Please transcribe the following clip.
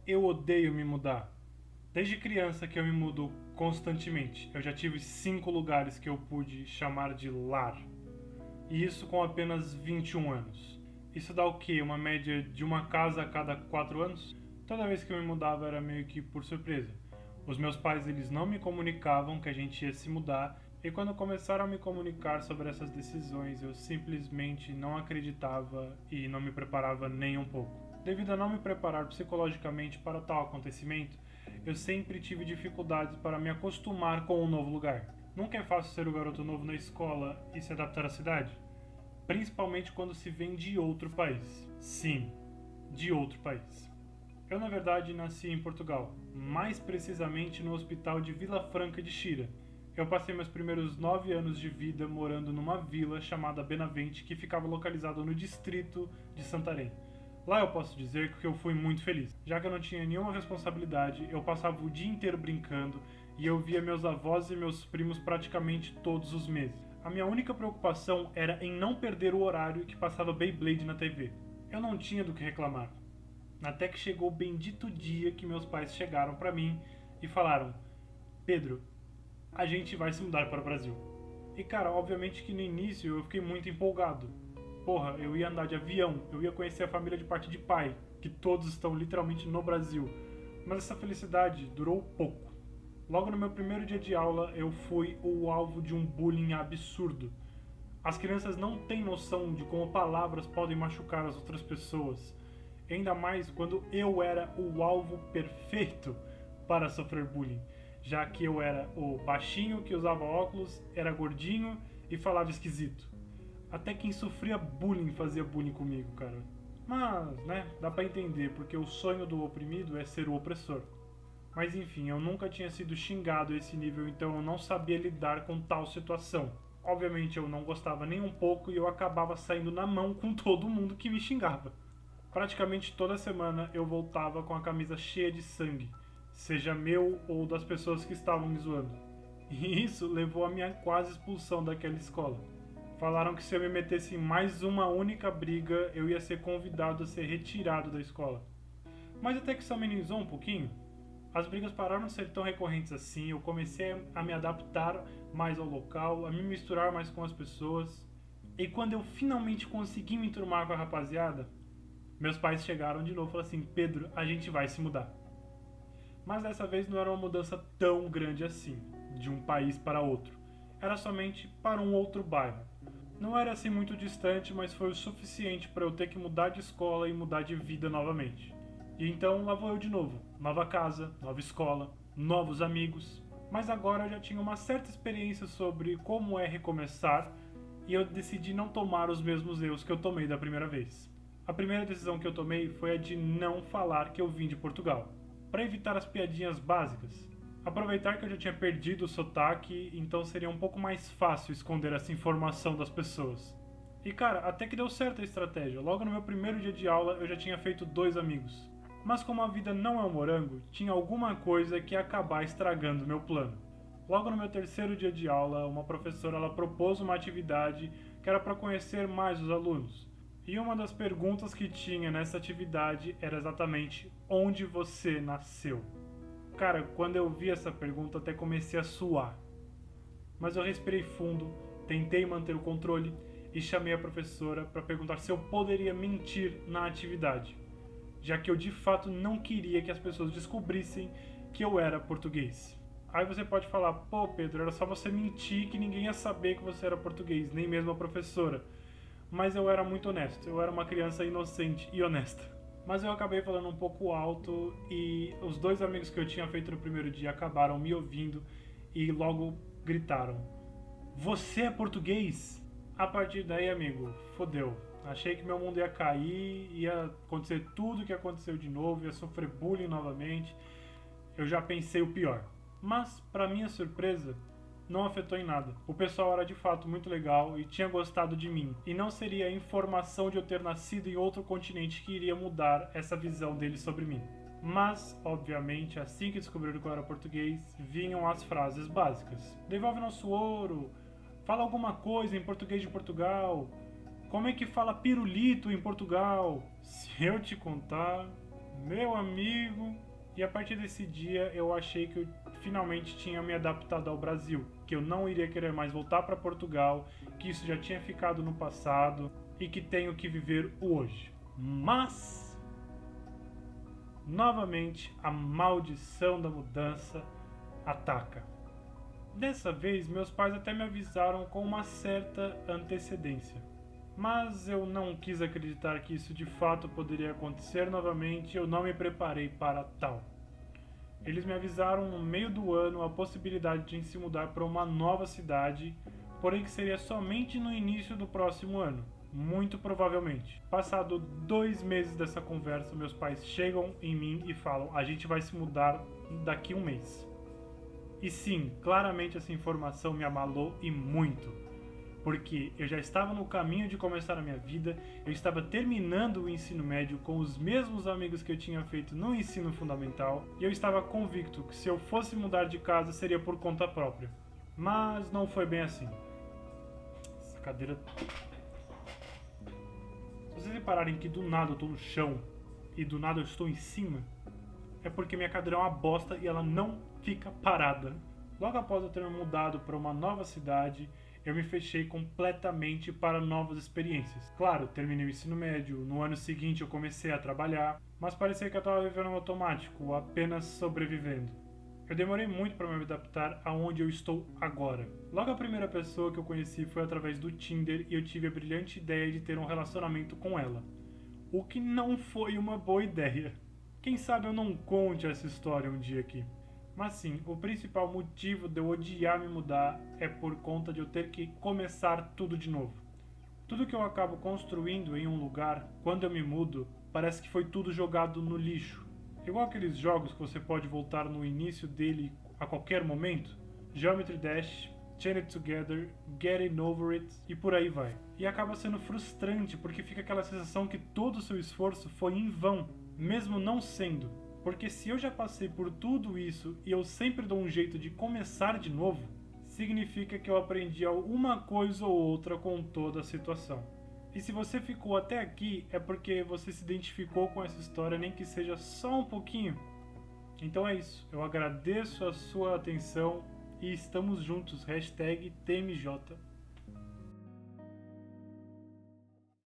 Eu odeio me mudar. Desde criança que eu me mudo constantemente. Eu já tive 5 lugares que eu pude chamar de lar. E isso com apenas 21 anos. Isso dá o quê? Uma média de uma casa a cada 4 anos? Toda vez que eu me mudava era meio que por surpresa. Os meus pais eles não me comunicavam que a gente ia se mudar e quando começaram a me comunicar sobre essas decisões eu simplesmente não acreditava e não me preparava nem um pouco. Devido a não me preparar psicologicamente para tal acontecimento, eu sempre tive dificuldades para me acostumar com um novo lugar. Nunca é fácil ser o garoto novo na escola e se adaptar à cidade, principalmente quando se vem de outro país. Sim, de outro país. Eu, na verdade, nasci em Portugal, mais precisamente no hospital de Vila Franca de Xira. Eu passei meus primeiros 9 anos de vida morando numa vila chamada Benavente, que ficava localizada no distrito de Santarém. Lá eu posso dizer que eu fui muito feliz, já que eu não tinha nenhuma responsabilidade, eu passava o dia inteiro brincando e eu via meus avós e meus primos praticamente todos os meses. A minha única preocupação era em não perder o horário que passava Beyblade na TV. Eu não tinha do que reclamar. Até que chegou o bendito dia que meus pais chegaram para mim e falaram: Pedro, a gente vai se mudar para o Brasil. E cara, obviamente que no início eu fiquei muito empolgado. Porra, eu ia andar de avião, eu ia conhecer a família de parte de pai, que todos estão literalmente no Brasil. Mas essa felicidade durou pouco. Logo no meu primeiro dia de aula, eu fui o alvo de um bullying absurdo. As crianças não têm noção de como palavras podem machucar as outras pessoas. Ainda mais quando eu era o alvo perfeito para sofrer bullying, já que eu era o baixinho que usava óculos, era gordinho e falava esquisito. Até quem sofria bullying fazia bullying comigo, cara. Mas, né, dá pra entender, porque o sonho do oprimido é ser o opressor. Mas enfim, eu nunca tinha sido xingado a esse nível, então eu não sabia lidar com tal situação. Obviamente eu não gostava nem um pouco e eu acabava saindo na mão com todo mundo que me xingava. Praticamente toda semana eu voltava com a camisa cheia de sangue, seja meu ou das pessoas que estavam me zoando. E isso levou a minha quase expulsão daquela escola. Falaram que se eu me metesse em mais uma única briga, eu ia ser convidado a ser retirado da escola. Mas até que isso amenizou um pouquinho. As brigas pararam de ser tão recorrentes assim, eu comecei a me adaptar mais ao local, a me misturar mais com as pessoas. E quando eu finalmente consegui me enturmar com a rapaziada, meus pais chegaram de novo e falaram assim: Pedro, a gente vai se mudar. Mas dessa vez não era uma mudança tão grande assim, de um país para outro. Era somente para um outro bairro. Não era assim muito distante, mas foi o suficiente para eu ter que mudar de escola e mudar de vida novamente. E então lá vou eu de novo. Nova casa, nova escola, novos amigos. Mas agora eu já tinha uma certa experiência sobre como é recomeçar e eu decidi não tomar os mesmos erros que eu tomei da primeira vez. A primeira decisão que eu tomei foi a de não falar que eu vim de Portugal, para evitar as piadinhas básicas. Aproveitar que eu já tinha perdido o sotaque, então seria um pouco mais fácil esconder essa informação das pessoas. E cara, até que deu certo a estratégia. Logo no meu primeiro dia de aula eu já tinha feito 2 amigos. Mas como a vida não é um morango, tinha alguma coisa que ia acabar estragando meu plano. Logo no meu terceiro dia de aula, uma professora ela propôs uma atividade que era para conhecer mais os alunos. E uma das perguntas que tinha nessa atividade era exatamente onde você nasceu. Cara, quando eu vi essa pergunta até comecei a suar. Mas eu respirei fundo, tentei manter o controle e chamei a professora para perguntar se eu poderia mentir na atividade, já que eu de fato não queria que as pessoas descobrissem que eu era português. Aí você pode falar: pô Pedro, era só você mentir que ninguém ia saber que você era português, nem mesmo a professora. Mas eu era muito honesto, eu era uma criança inocente e honesta. Mas eu acabei falando um pouco alto e os 2 amigos que eu tinha feito no primeiro dia acabaram me ouvindo e logo gritaram: Você é português? A partir daí, amigo, fodeu. Achei que meu mundo ia cair, ia acontecer tudo o que aconteceu de novo, ia sofrer bullying novamente. Eu já pensei o pior. Mas, para minha surpresa, não afetou em nada. O pessoal era de fato muito legal e tinha gostado de mim. E não seria a informação de eu ter nascido em outro continente que iria mudar essa visão deles sobre mim. Mas, obviamente, assim que descobriram que eu era português, vinham as frases básicas. Devolve nosso ouro, fala alguma coisa em português de Portugal, como é que fala pirulito em Portugal? Se eu te contar, Meu amigo, e a partir desse dia eu achei que eu finalmente tinha me adaptado ao Brasil, que eu não iria querer mais voltar para Portugal, que isso já tinha ficado no passado e que tenho que viver o hoje. Mas, novamente, a maldição da mudança ataca. Dessa vez, meus pais até me avisaram com uma certa antecedência. Mas eu não quis acreditar que isso de fato poderia acontecer novamente e eu não me preparei para tal. Eles me avisaram no meio do ano a possibilidade de se mudar para uma nova cidade, porém que seria somente no início do próximo ano, muito provavelmente. Passado 2 meses dessa conversa, meus pais chegam em mim e falam: a gente vai se mudar daqui a 1 mês. E sim, claramente essa informação me abalou e muito, porque eu já estava no caminho de começar a minha vida, eu estava terminando o ensino médio com os mesmos amigos que eu tinha feito no ensino fundamental, e eu estava convicto que se eu fosse mudar de casa seria por conta própria. Mas não foi bem assim. Essa cadeira... Se vocês repararem que do nada eu estou no chão e do nada eu estou em cima, é porque minha cadeira é uma bosta e ela não fica parada. Logo após eu ter me mudado para uma nova cidade, eu me fechei completamente para novas experiências. Claro, terminei o ensino médio, no ano seguinte eu comecei a trabalhar, mas parecia que eu estava vivendo no automático, apenas sobrevivendo. Eu demorei muito para me adaptar aonde eu estou agora. Logo a primeira pessoa que eu conheci foi através do Tinder e eu tive a brilhante ideia de ter um relacionamento com ela. O que não foi uma boa ideia. Quem sabe eu não conte essa história um dia aqui. Mas sim, o principal motivo de eu odiar me mudar é por conta de eu ter que começar tudo de novo. Tudo que eu acabo construindo em um lugar, quando eu me mudo, parece que foi tudo jogado no lixo. Igual aqueles jogos que você pode voltar no início dele a qualquer momento. Geometry Dash, Chain It Together, Getting Over It e por aí vai. E acaba sendo frustrante porque fica aquela sensação que todo o seu esforço foi em vão, mesmo não sendo. Porque se eu já passei por tudo isso e eu sempre dou um jeito de começar de novo, significa que eu aprendi alguma coisa ou outra com toda a situação. E se você ficou até aqui, é porque você se identificou com essa história, nem que seja só um pouquinho. Então é isso, eu agradeço a sua atenção e estamos juntos, #TMJ.